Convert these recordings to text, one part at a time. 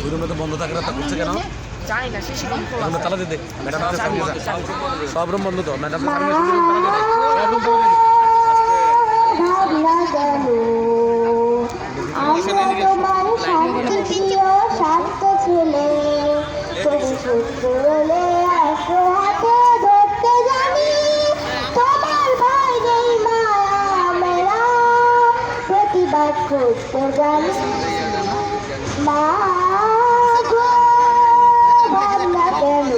ওই রুমে তো বন্ধ থাকে না, তা করছে কেন জানি না, শেষে রুম খোলা রুমে আছে। তালা দিতে ম্যাডাম সব রুম বন্ধ তো ম্যাডাম ভাবনা গেল আমরা তোমার শান্তি প্রিয় শান্ত ছেলে, তবু শত্রু এলে আসো হাতে ধরতে জানি, তোমার ভয় নেই মায়া মেরা প্রতিবাদ করতে জানি। মা গো ভাবনা কেন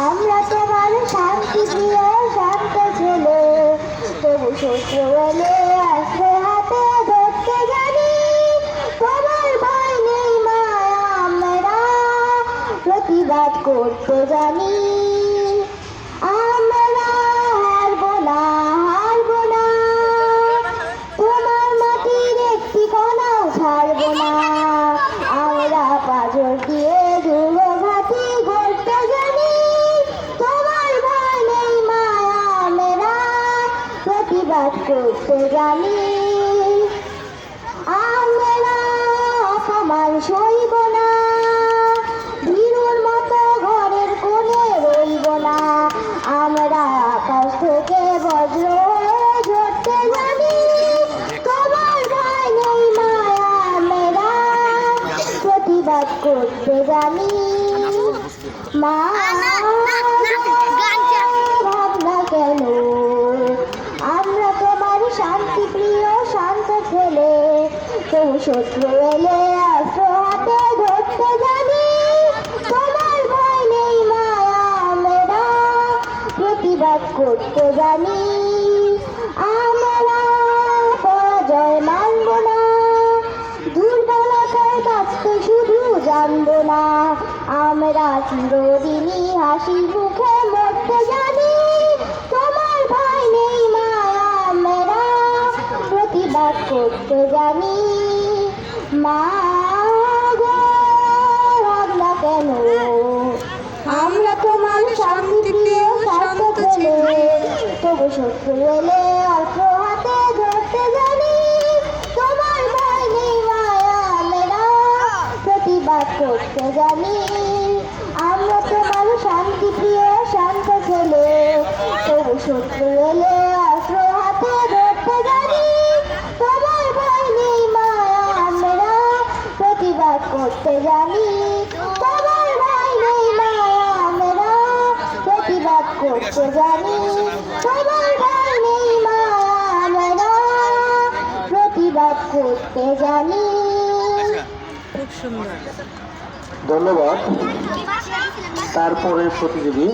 আমরা তোমার শান্তি প্রিয় শান্ত ছেলে, তবু শত্রু এলে আসো হাতে ধরতে জানি, তোমার ভয় নেই মায়া আমরা প্রতিবাদ করতে জানি। আমরা হারবো না, হারবো না, তোমার মাটির একটি কণাও ছাড়বো না, আমরা পাঁজর দিয়ে দুর্গ ঘাটি গড়তে জানি, তোমার ভয় নেই মায়া মেরা প্রতিবাদ করতে জানি। আমরা অপমান সইব না, ভীরুর মতো ঘরের কোণে রইব না, আমরা আকাশ থেকে বজ্র হয়ে ঝরতে জানি, তোমার ভয় নেই মায়া মেরা প্রতিবাদ করতে জানি। মা ভাবনা কেন আমরা তোমার শান্তি প্রিয় শান্ত ছেলে, তবু শত্রু এলে আসো হাতে ধরতে জানি, তোমার ভয় নেই মায়া মেরা প্রতিবাদ করতে জানি। আমরা পরাজয় মানব না, দুর্বলতার বাঁচতে শুধু জানবো না, আমরা চিরদিনই হাসি মুখে মরতে জানি, তোমার ভয় নেই মায়া মেরা প্রতিবাদ করতে জানি। মা গো ভাবনা কেন আমরা তোমার শান্তি প্রিয় শান্ত ছেলে, তবু শত্রু এলে অস্ত্র হাতে ধরতে জানি, তোমার ভয় নেই মায়া মেরা প্রতিবাদ করতে জানি। আমরা তোমার শান্তি প্রিয় শান্ত ছেলে, তবু শত্রু এলে অস্ত্র হাতে ধরতে জানি, তোমার ভয় নেই মায়া মেরা প্রতিবাদ করতে জানি, তোমার ভয় নেই মায়া মেরা প্রতিবাদ করতে জানি, তোমার ভয় নেই মায়া মেরা প্রতিবাদ করতে জানি। খুব সুন্দর। ধন্যবাদ। তারপরে প্রতিযোগী